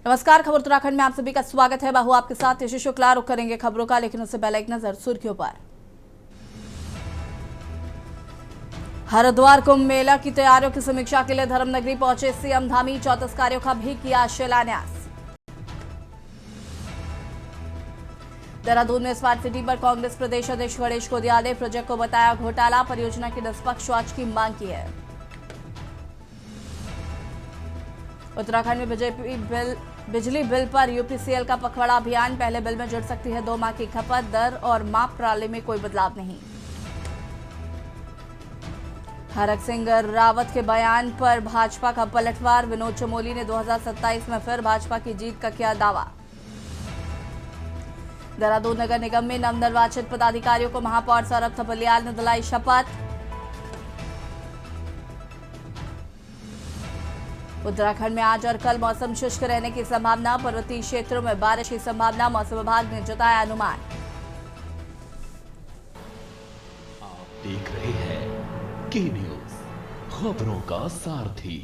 नमस्कार, खबर उत्तराखंड में आप सभी का स्वागत है। बाहू आपके साथ यशु शुक्ला। रुक करेंगे खबरों का, लेकिन उससे पहले एक नजर सुर्खियों पर। हरिद्वार कुंभ मेला की तैयारियों की समीक्षा के लिए धर्मनगरी पहुंचे सीएम धामी। 34 कार्यों का भी किया शिलान्यास। देहरादून में स्मार्ट सिटी पर कांग्रेस प्रदेश अध्यक्ष गणेश कोदियाल ने प्रोजेक्ट को बताया घोटाला। परियोजना की निष्पक्ष जांच की मांग की है। उत्तराखंड में बिजली बिल पर यूपीसीएल का पखवाड़ा अभियान। पहले बिल में जुड़ सकती है 2 माह की खपत। दर और माप प्रणाली में कोई बदलाव नहीं। हरक सिंह रावत के बयान पर भाजपा का पलटवार। विनोद चमोली ने 2027 में फिर भाजपा की जीत का किया दावा। देहरादून नगर निगम में नवनिर्वाचित पदाधिकारियों को महापौर सौरभ थपलियाल ने दिलाई शपथ। उत्तराखंड में आज और कल मौसम शुष्क रहने की संभावना। पर्वतीय क्षेत्रों में बारिश की संभावना। मौसम विभाग ने जताया अनुमान। आप देख रहे हैं के न्यूज, खबरों का सारथी।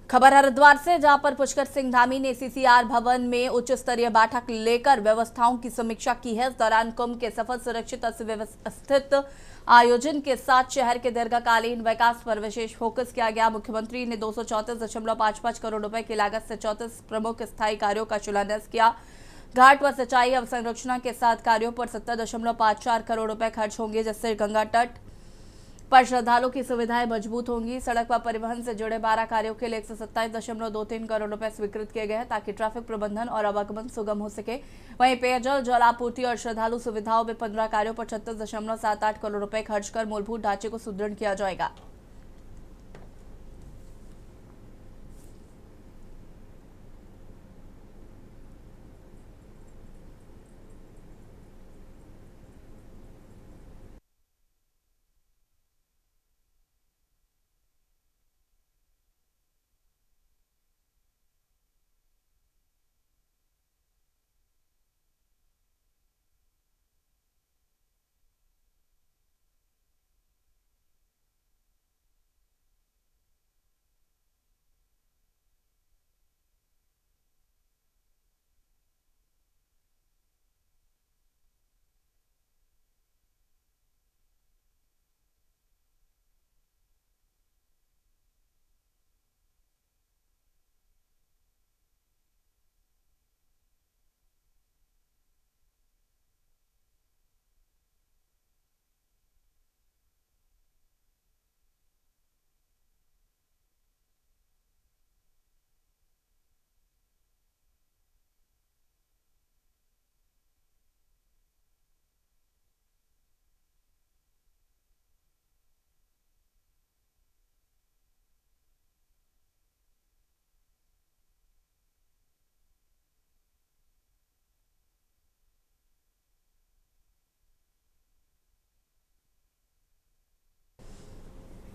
खबर हरिद्वार से, जहां पर पुष्कर सिंह धामी ने सीसीआर भवन में उच्च स्तरीय बैठक लेकर व्यवस्थाओं की समीक्षा की है। इस दौरान कुंभ के सफल, सुरक्षित और सुव्यवस्थित आयोजन के साथ शहर के दीर्घकालीन विकास पर विशेष फोकस किया गया। मुख्यमंत्री ने 234.55 करोड़ रुपए की लागत से 34 प्रमुख स्थायी कार्यों का शिलान्यास किया। घाट पर सिंचाई अवसंरचना के साथ कार्यों पर 70.54 करोड़ रुपए खर्च होंगे, जिससे गंगा तट पर श्रद्धालुओं की सुविधाएं मजबूत होंगी। सड़क व परिवहन से जुड़े 12 कार्यों के लिए 127.23 करोड़ रुपए स्वीकृत किए गए हैं, ताकि ट्रैफिक प्रबंधन और आवागमन सुगम हो सके। वहीं पेयजल, जल आपूर्ति और श्रद्धालु सुविधाओं में 15 कार्यों पर 36.78 करोड़ रुपए खर्च कर मूलभूत ढांचे को सुदृढ़ किया जाएगा।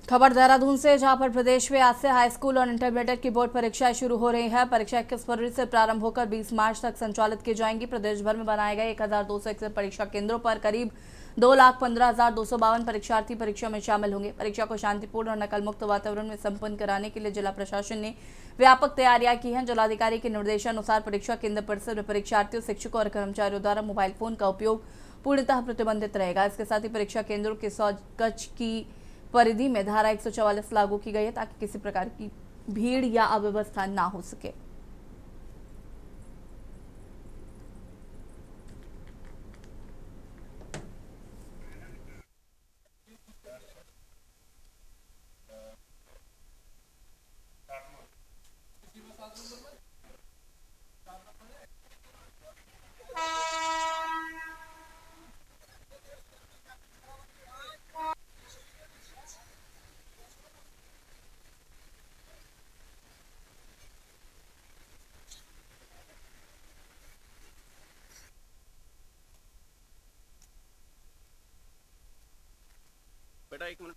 खबर देहरादून से, जहां पर प्रदेश में आज से हाई स्कूल और इंटरमीडिएट की बोर्ड परीक्षाएं शुरू हो रही है। परीक्षा 21 फरवरी से प्रारंभ होकर 20 मार्च तक संचालित की जाएंगी। प्रदेश भर में बनाए गए 1261 परीक्षा केंद्रों पर करीब 2,15,252 परीक्षार्थी परीक्षा में शामिल होंगे। परीक्षा को शांतिपूर्ण और नकल मुक्त वातावरण में संपन्न कराने के लिए जिला प्रशासन ने व्यापक तैयारियां की हैं। जिलाधिकारी के निर्देशानुसार परीक्षा केंद्र परिसर में परीक्षार्थियों, शिक्षकों और कर्मचारियों द्वारा मोबाइल फोन का उपयोग पूर्णतः प्रतिबंधित रहेगा। इसके साथ ही परीक्षा केंद्रों के 100 गज की परिधि में धारा 144 लागू की गई है, ताकि किसी प्रकार की भीड़ या अव्यवस्था ना हो सके। बेटा एक मिनट।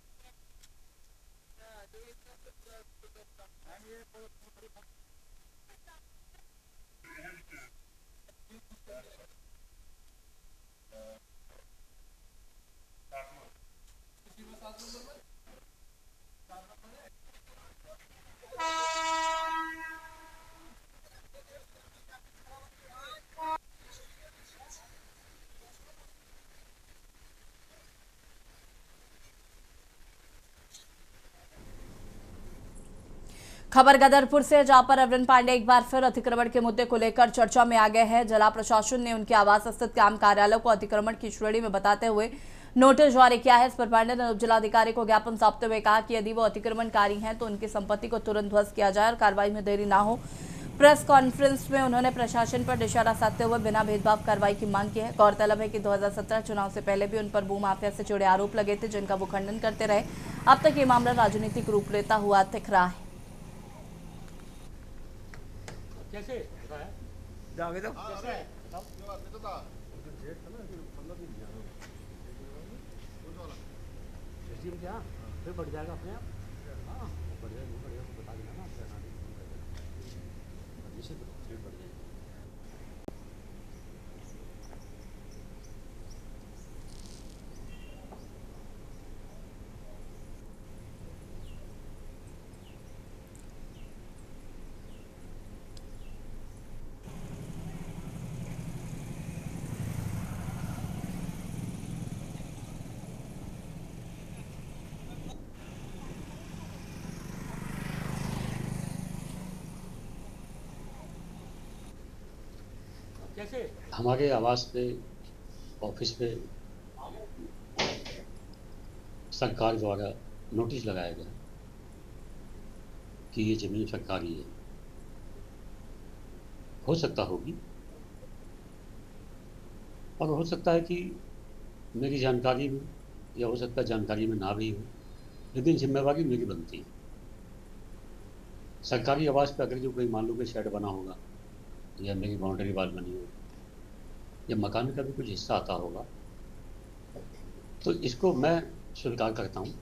खबर गदरपुर से, जहां पर अरविंद पांडे एक बार फिर अतिक्रमण के मुद्दे को लेकर चर्चा में आ गए हैं। जिला प्रशासन ने उनके आवास स्थित काम कार्यालय को अतिक्रमण की श्रेणी में बताते हुए नोटिस जारी किया है। इस पर पांडे ने उप जिलाधिकारी को ज्ञापन सौंपते हुए कहा कि यदि वो अतिक्रमणकारी हैं तो उनकी संपत्ति को तुरंत ध्वस्त किया जाए और कार्रवाई में देरी ना हो। प्रेस कॉन्फ्रेंस में उन्होंने प्रशासन पर निशाना साधते हुए बिना भेदभाव कार्रवाई की मांग की है। गौरतलब है कि 2017 चुनाव से पहले भी उन पर भू माफिया से जुड़े आरोप लगे थे, जिनका वो खंडन करते रहे। अब तक ये मामला राजनीतिक रूप लेता हुआ दिख रहा है। कैसे जाओगे तो कैसे है बताओ। क्या फिर बढ़ जाएगा अपने आप। हाँ बढ़ जाएगा, बढ़ जाएगा, बता देना ना निश्चित रेट बढ़ जाएगा। कैसे हमारे आवास पे, ऑफिस पे सरकार द्वारा नोटिस लगाया गया कि ये ज़मीन सरकारी है। हो सकता होगी और हो सकता है कि मेरी जानकारी में, या हो सकता है जानकारी में ना भी हो, लेकिन जिम्मेवारी मेरी बनती है। सरकारी आवास पे अगर जो कोई मान लो कि शेड बना होगा या मेरी बाउंड्री वाल बनी हो या मकान का भी कुछ हिस्सा आता होगा, तो इसको मैं स्वीकार करता हूँ।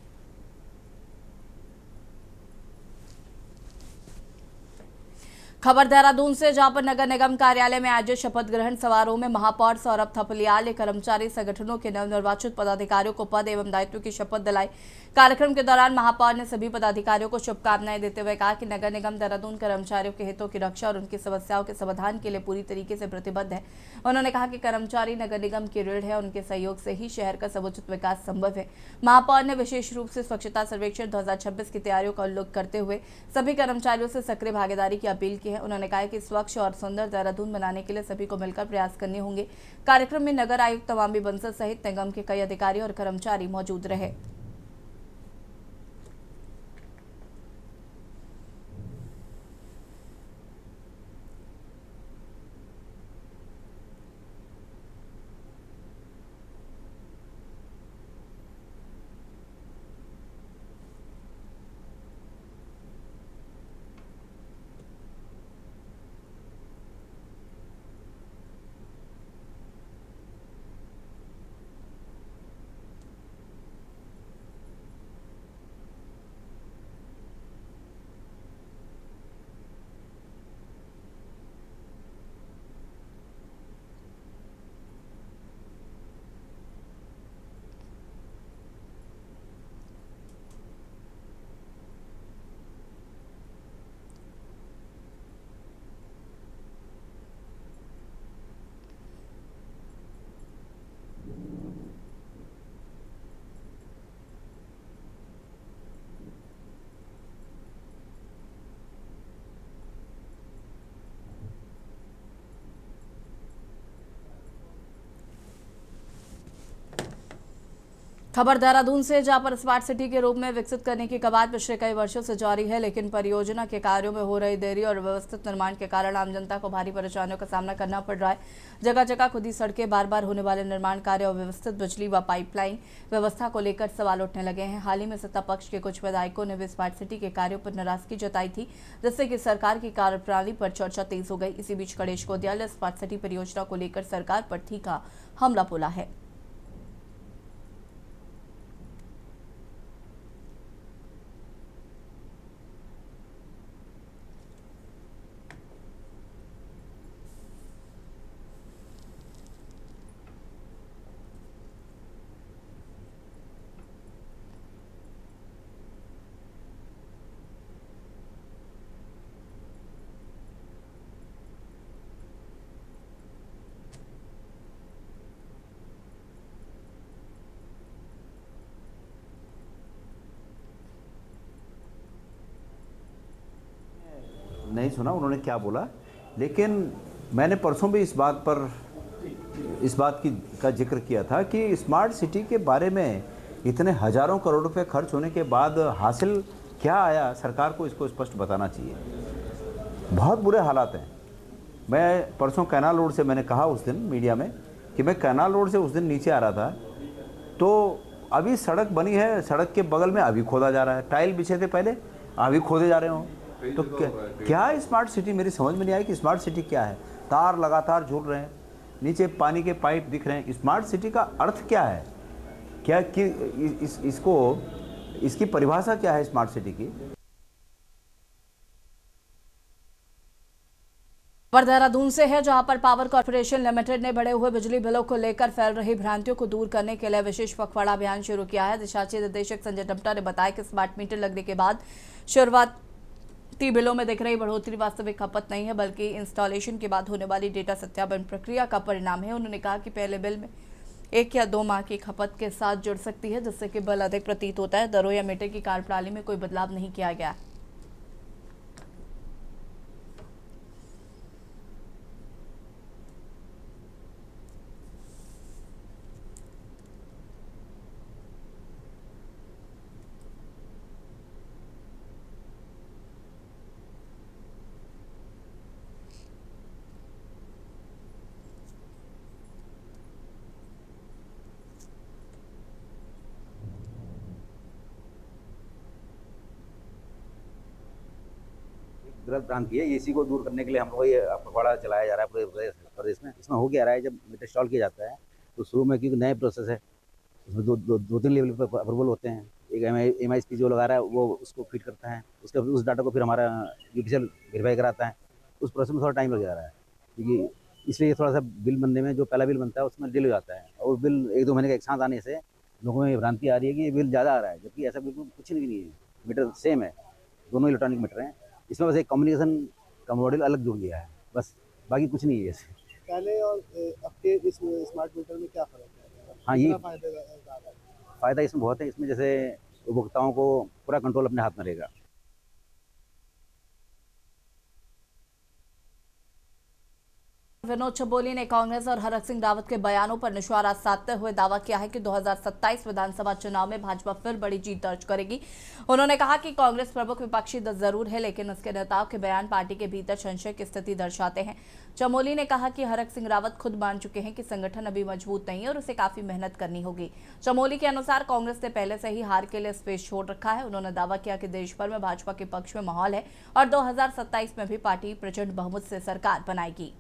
खबर देहरादून से, जहां पर नगर निगम कार्यालय में आयोजित शपथ ग्रहण समारोह में महापौर सौरभ थपलियाल ने कर्मचारी संगठनों के नवनिर्वाचित पदाधिकारियों को पद एवं दायित्व की शपथ दिलाई। कार्यक्रम के दौरान महापौर ने सभी पदाधिकारियों को शुभकामनाएं देते हुए कहा कि नगर निगम देहरादून कर्मचारियों के हितों की रक्षा और उनकी समस्याओं के समाधान के लिए पूरी तरीके से प्रतिबद्ध है। उन्होंने कहा कि कर्मचारी नगर निगम की रीढ़ है, उनके सहयोग से ही शहर का समुचित विकास संभव है। महापौर ने विशेष रूप से स्वच्छता सर्वेक्षण 2026 की तैयारियों का उल्लेख करते हुए सभी कर्मचारियों से सक्रिय भागीदारी की अपील की है। उन्होंने कहा कि स्वच्छ और सुंदर देहरादून बनाने के लिए सभी को मिलकर प्रयास करने होंगे। कार्यक्रम में नगर आयुक्त तवांबी बंसल सहित निगम के कई अधिकारी और कर्मचारी मौजूद रहे। खबर देहरादून से, जहां पर स्मार्ट सिटी के रूप में विकसित करने की कवायद पिछले कई वर्षों से जारी है, लेकिन परियोजना के कार्यों में हो रही देरी और व्यवस्थित निर्माण के कारण आम जनता को भारी परेशानियों का सामना करना पड़ रहा है। जगह जगह खुदी सड़कें, बार बार होने वाले निर्माण कार्य और व्यवस्थित बिजली व पाइपलाइन व्यवस्था को लेकर सवाल उठने लगे हैं। हाल ही में सत्ता पक्ष के कुछ विधायकों ने भी स्मार्ट सिटी के कार्यों पर नाराजगी जताई थी, जिससे कि सरकार की कार्यप्रणाली पर चर्चा तेज हो गई। इसी बीच गणेश कोदियाल ने स्मार्ट सिटी परियोजना को लेकर सरकार पर तीखा हमला बोला है। नहीं सुना उन्होंने क्या बोला, लेकिन मैंने परसों भी इस बात का जिक्र किया था कि स्मार्ट सिटी के बारे में इतने हजारों करोड़ रुपए खर्च होने के बाद हासिल क्या आया, सरकार को इसको स्पष्ट बताना चाहिए। बहुत बुरे हालात हैं। मैं परसों कैनाल रोड से, मैंने कहा उस दिन मीडिया में कि मैं कैनाल रोड से उस दिन नीचे आ रहा था, तो अभी सड़क बनी है, सड़क के बगल में अभी खोदा जा रहा है, टाइल बिछे थे पहले, अभी खोदे जा रहे हो। तो क्या स्मार्ट सिटी, मेरी समझ में नहीं आई कि स्मार्ट सिटी क्या है। तार लगातार झूल रहे हैं, नीचे पानी के पाइप दिख रहे हैं। स्मार्ट सिटी का अर्थ क्या है, क्या कि इसकी परिभाषा क्या है स्मार्ट सिटी की। खबर देहरादून से है, जहां पर पावर कॉर्पोरेशन लिमिटेड ने बढ़े हुए बिजली बिलों को लेकर फैल रही भ्रांतियों को दूर करने के लिए विशेष पखवाड़ा अभियान शुरू किया है। अधिशासी निदेशक संजय टम्टा ने बताया कि स्मार्ट मीटर लगने के बाद शुरुआती बिलों में दिख रही बढ़ोतरी वास्तविक खपत नहीं है, बल्कि इंस्टॉलेशन के बाद होने वाली डेटा सत्यापन प्रक्रिया का परिणाम है। उन्होंने कहा कि पहले बिल में 1 या 2 माह की खपत के साथ जुड़ सकती है, जिससे कि बिल अधिक प्रतीत होता है। दरों या मीटर की कार्यप्रणाली में कोई बदलाव नहीं किया गया है। गलत भ्रांति है, इसी को दूर करने के लिए हम लोग ये पखवाड़ा चलाया जा रहा है पूरे प्रदेश में। इसमें हो क्या रहा है, जब मीटर इंस्टॉल किया जाता है तो शुरू में क्योंकि नए प्रोसेस है, उसमें दो तीन लेवल पर अप्रूवल होते हैं। एक MISP जो लगा रहा है वो उसको फीड करता है, उस डाटा को फिर हमारा UPCL वेरीफाई कराता है। उस प्रोसेस में थोड़ा टाइम लग जा रहा है, क्योंकि इसलिए थोड़ा सा बिल बनने में, जो पहला बिल बनता है उसमें डिले हो जाता है। और बिल 1-2 महीने का एक साथ आने से लोगों में भ्रांति आ रही है कि ये बिल ज़्यादा आ रहा है, जबकि ऐसा बिल्कुल कुछ नहीं है। मीटर सेम है, दोनों इलेक्ट्रॉनिक मीटर हैं। इसमें बस एक कम्युनिकेशन का मॉडल अलग जुड़ गया है, बस बाकी कुछ नहीं है इससे। पहले और अब के इस स्मार्ट मीटर में क्या फ़र्क है? हाँ, ये फ़ायदा इसमें बहुत है। इसमें जैसे उपभोक्ताओं को पूरा कंट्रोल अपने हाथ में रहेगा। विनोद चमोली ने कांग्रेस और हरक सिंह रावत के बयानों पर निशाना साधते हुए दावा किया है कि 2027 विधानसभा चुनाव में भाजपा फिर बड़ी जीत दर्ज करेगी। उन्होंने कहा कि कांग्रेस प्रमुख विपक्षी दल जरूर है, लेकिन उसके नेताओं के बयान पार्टी के भीतर संशय की स्थिति दर्शाते हैं। चमोली ने कहा कि हरक सिंह रावत खुद मान चुके हैं कि संगठन अभी मजबूत नहीं है और उसे काफी मेहनत करनी होगी। चमोली के अनुसार कांग्रेस ने पहले से ही हार के लिए स्पेस छोड़ रखा है। उन्होंने दावा किया कि देश भर में भाजपा के पक्ष में माहौल है और 2027 में भी पार्टी प्रचंड बहुमत से सरकार बनाएगी।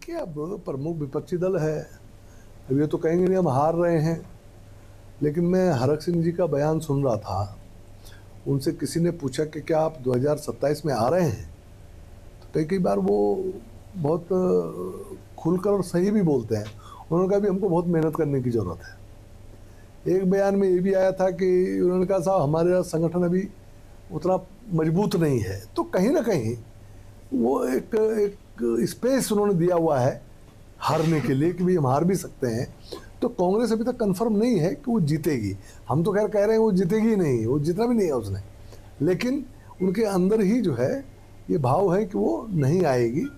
कि अब प्रमुख विपक्षी दल है, अब ये तो कहेंगे नहीं हम हार रहे हैं। लेकिन मैं हरक सिंह जी का बयान सुन रहा था, उनसे किसी ने पूछा कि क्या आप 2027 में आ रहे हैं, तो कई बार वो बहुत खुलकर और सही भी बोलते हैं। उन्होंने कहा भी हमको बहुत मेहनत करने की ज़रूरत है। एक बयान में ये भी आया था कि उन्होंने कहा साहब हमारा संगठन अभी उतना मजबूत नहीं है। तो कहीं ना कहीं वो एक स्पेस उन्होंने दिया हुआ है हारने के लिए कि भाई हम हार भी सकते हैं। तो कांग्रेस अभी तक कंफर्म नहीं है कि वो जीतेगी। हम तो खैर कह रहे हैं वो जीतेगी नहीं, वो जीतना भी नहीं है उसने, लेकिन उनके अंदर ही जो है ये भाव है कि वो नहीं आएगी।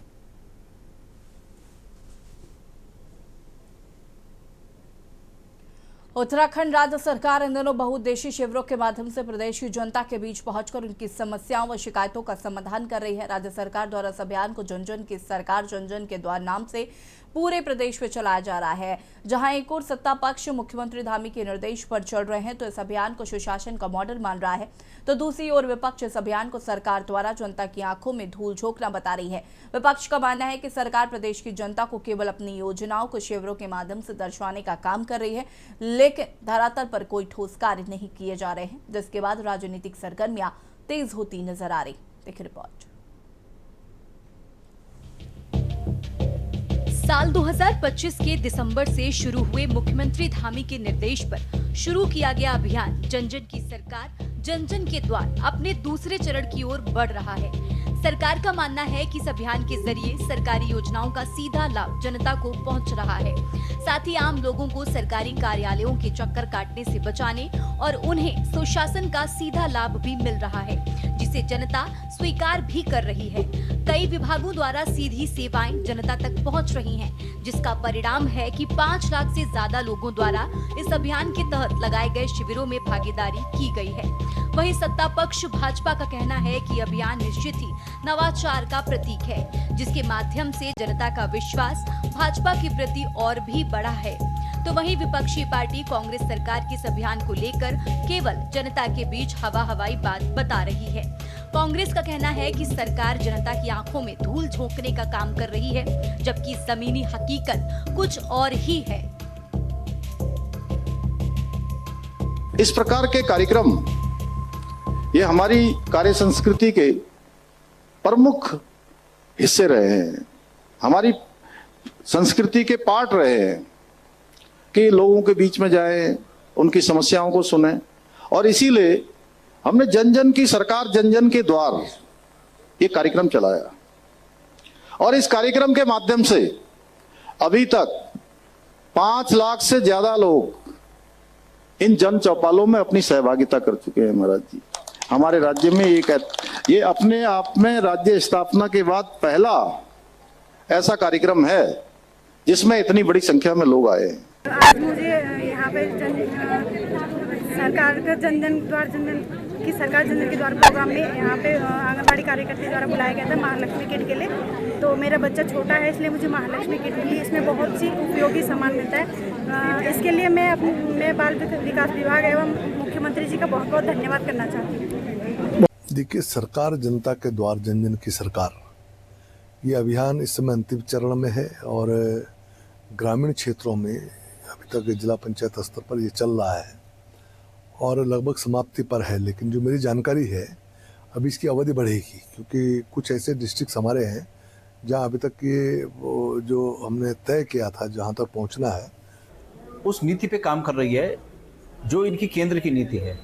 उत्तराखंड राज्य सरकार इन दिनों बहुउद्देशीय शिविरों के माध्यम से प्रदेश की जनता के बीच पहुंचकर उनकी समस्याओं व शिकायतों का समाधान कर रही है। राज्य सरकार द्वारा इस अभियान को जन जन की सरकार जन जन के द्वार नाम से पूरे प्रदेश में चलाया जा रहा है। जहां एक ओर सत्ता पक्ष मुख्यमंत्री धामी के निर्देश पर चल रहे हैं तो इस अभियान को सुशासन का मॉडल मान रहा है, तो दूसरी ओर विपक्ष इस अभियान को सरकार द्वारा जनता की आंखों में धूल झोंकना बता रही है। विपक्ष का मानना है कि सरकार प्रदेश की जनता को केवल अपनी योजनाओं को शिविरों के माध्यम से दर्शाने का काम कर रही है, लेकिन धरातल पर कोई ठोस कार्य नहीं किए जा रहे हैं, जिसके बाद राजनीतिक सरगर्मियां तेज होती नजर आ रही। देखिए रिपोर्ट। साल 2025 के दिसंबर से शुरू हुए मुख्यमंत्री धामी के निर्देश पर शुरू किया गया अभियान जन जन की सरकार जन जन के द्वार अपने दूसरे चरण की ओर बढ़ रहा है। सरकार का मानना है कि इस अभियान के जरिए सरकारी योजनाओं का सीधा लाभ जनता को पहुंच रहा है। साथ ही आम लोगों को सरकारी कार्यालयों के चक्कर काटने से बचाने और उन्हें सुशासन का सीधा लाभ भी मिल रहा है, जिसे जनता स्वीकार भी कर रही है। कई विभागों द्वारा सीधी सेवाएं जनता तक पहुंच रही हैं, जिसका परिणाम है कि 5 लाख से ज्यादा लोगों द्वारा इस अभियान के तहत लगाए गए शिविरों में भागीदारी की गई है। वहीं सत्ता पक्ष भाजपा का कहना है कि अभियान निश्चित ही नवाचार का प्रतीक है, जिसके माध्यम से जनता का विश्वास भाजपा के प्रति और भी बढ़ा है। तो वहीं विपक्षी पार्टी कांग्रेस सरकार के इस अभियान को लेकर केवल जनता के बीच हवाई बात बता रही है। कांग्रेस का कहना है कि सरकार जनता की आंखों में धूल झोंकने का काम कर रही है, जबकि जमीनी हकीकत कुछ और ही है। इस प्रकार के कार्यक्रम ये हमारी कार्य संस्कृति के प्रमुख हिस्से रहे हैं, हमारी संस्कृति के पार्ट रहे हैं कि लोगों के बीच में जाएं, उनकी समस्याओं को सुनें। और इसीलिए हमने जन जन की सरकार जन जन के द्वार ये कार्यक्रम चलाया और इस कार्यक्रम के माध्यम से अभी तक 5 लाख से ज्यादा लोग इन जन चौपालों में अपनी सहभागिता कर चुके हैं। महाराज जी, हमारे राज्य में ये अपने आप में राज्य स्थापना के बाद पहला ऐसा कार्यक्रम है जिसमें इतनी बड़ी संख्या में लोग आए हैं। आज मुझे यहाँ पे सरकार का जन जन की सरकार जन जन के द्वार प्रोग्राम में यहाँ पे आंगनबाड़ी कार्यकर्ता द्वारा बुलाया गया था महालक्ष्मी किट के लिए। तो मेरा बच्चा छोटा है, इसलिए मुझे महालक्ष्मी किट मिली। इसमें बहुत सी उपयोगी सामान मिलता है। इसके लिए मैं बाल विकास विभाग एवं मुख्यमंत्री जी का बहुत बहुत धन्यवाद करना चाहती हूँ। देखिए, सरकार जनता के द्वार जन जन की सरकार, ये अभियान इस समय अंतिम चरण में है और ग्रामीण क्षेत्रों में अभी तक जिला पंचायत स्तर पर ये चल रहा है और लगभग समाप्ति पर है। लेकिन जो मेरी जानकारी है, अभी इसकी अवधि बढ़ेगी, क्योंकि कुछ ऐसे डिस्ट्रिक्ट हमारे हैं जहां अभी तक ये जो हमने तय किया था जहां तक पहुंचना है, उस नीति पे काम कर रही है जो इनकी केंद्र की नीति है।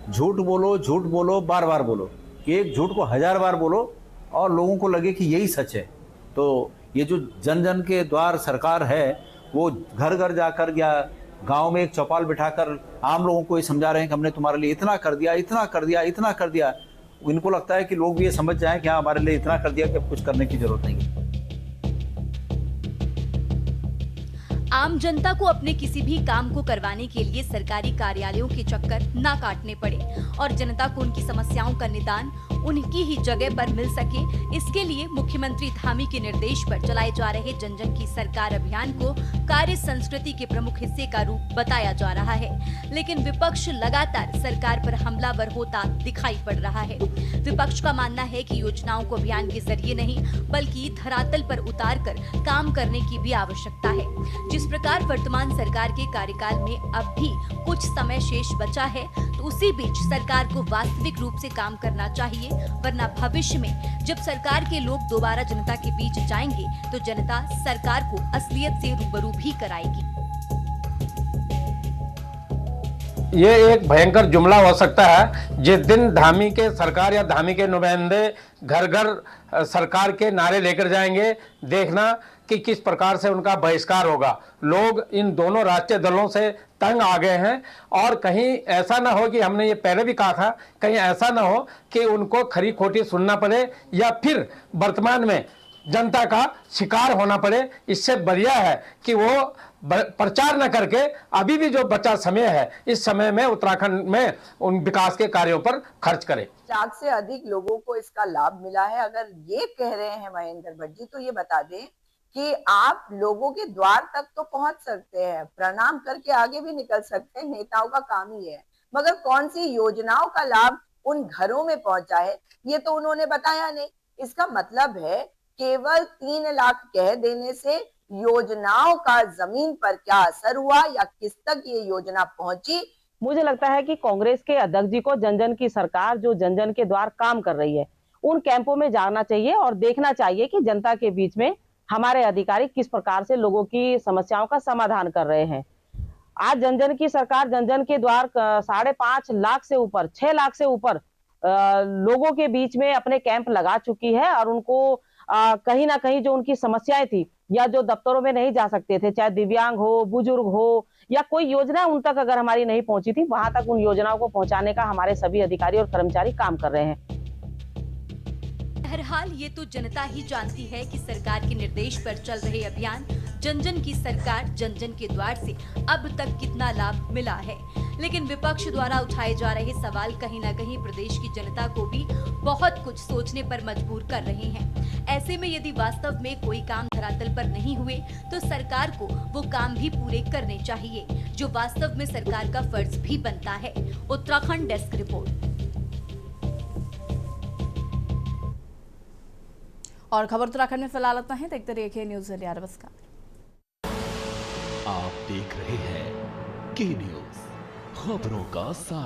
झूठ बोलो, बार बार बोलो, एक झूठ को 1000 बार बोलो और लोगों को लगे कि यही सच है। तो ये जो जन जन के द्वार सरकार है, वो घर घर जाकर या गांव में एक चौपाल बिठाकर आम लोगों को ये समझा रहे हैं कि हमने तुम्हारे लिए इतना कर दिया, इतना कर दिया, इतना कर दिया। इनको लगता है कि लोग भी ये समझ जाएं कि हाँ, हमारे लिए इतना कर दिया कि अब कुछ करने की जरूरत नहीं है। आम जनता को अपने किसी भी काम को करवाने के लिए सरकारी कार्यालयों के चक्कर ना काटने पड़े और जनता को उनकी समस्याओं का निदान उनकी ही जगह पर मिल सके, इसके लिए मुख्यमंत्री धामी के निर्देश पर चलाए जा रहे जन जन की सरकार अभियान को कार्य संस्कृति के प्रमुख हिस्से का रूप बताया जा रहा है। लेकिन विपक्ष लगातार सरकार पर हमलावर होता दिखाई पड़ रहा है। विपक्ष का मानना है कि योजनाओं को अभियान के जरिए नहीं बल्कि धरातल पर उतार कर काम करने की भी आवश्यकता है। जिस प्रकार वर्तमान सरकार के कार्यकाल में अब भी कुछ समय शेष बचा है, तो उसी बीच सरकार को वास्तविक रूप से काम करना चाहिए, वरना भविष्य में जब सरकार के लोग दोबारा जनता के बीच जाएंगे तो जनता सरकार को असलियत से रूबरू भी कराएगी। ये एक भयंकर जुमला हो सकता है। जिस दिन धामी के सरकार या धामी के नुमाइंदे घर घर सरकार के नारे लेकर जाएंगे, देखना कि किस प्रकार से उनका बहिष्कार होगा। लोग इन दोनों राष्ट्रीय दलों से तंग आ गए हैं और कहीं ऐसा ना हो कि हमने ये पहले भी कहा था, कहीं ऐसा ना हो कि उनको खरी खोटी सुनना पड़े या फिर वर्तमान में जनता का शिकार होना पड़े। इससे बढ़िया है कि वो प्रचार न करके अभी भी जो बचा समय है, इस समय में उत्तराखंड में उन विकास के कार्यों पर खर्च करें। 1 लाख से अधिक लोगों को इसका लाभ मिला है। अगर ये कह रहे हैं महेंद्र भट्ट जी, तो ये बता दें कि आप लोगों के द्वार तक तो पहुंच सकते हैं, प्रणाम करके आगे भी निकल सकते हैं, नेताओं का काम ही है, मगर कौन सी योजनाओं का लाभ उन घरों में पहुंचा है ये तो उन्होंने बताया नहीं। इसका मतलब है केवल 3 लाख कह देने से योजनाओं का जमीन पर क्या असर हुआ या किस तक ये योजना पहुंची। मुझे लगता है कि कांग्रेस के अध्यक्ष जी को जन जन की सरकार जो जन जन के द्वार काम कर रही है, उन कैंपों में जाना चाहिए और देखना चाहिए कि जनता के बीच में हमारे अधिकारी किस प्रकार से लोगों की समस्याओं का समाधान कर रहे हैं। आज जन जन की सरकार जन जन के द्वार 5.5 लाख से ऊपर 6 लाख से ऊपर लोगों के बीच में अपने कैंप लगा चुकी है और उनको कहीं ना कहीं जो उनकी समस्याएं थी या जो दफ्तरों में नहीं जा सकते थे, चाहे दिव्यांग हो, बुजुर्ग हो या कोई योजना उन तक अगर हमारी नहीं पहुंची थी, वहां तक उन योजनाओं को पहुंचाने का हमारे सभी अधिकारी और कर्मचारी काम कर रहे हैं। बहरहाल ये तो जनता ही जानती है कि सरकार के निर्देश पर चल रहे अभियान जन जन की सरकार जन जन के द्वार से अब तक कितना लाभ मिला है। लेकिन विपक्ष द्वारा उठाए जा रहे सवाल कहीं न कहीं प्रदेश की जनता को भी बहुत कुछ सोचने पर मजबूर कर रहे हैं। ऐसे में यदि वास्तव में कोई काम धरातल पर नहीं हुए तो सरकार को वो काम भी पूरे करने चाहिए, जो वास्तव में सरकार का फर्ज भी बनता है। Uttarakhand desk report. और खबर उत्तराखंड में फिलहाल इतना है। देखते रहिए न्यूज़ इंडिया। नमस्कार। आप देख रहे हैं के न्यूज़, खबरों का सार।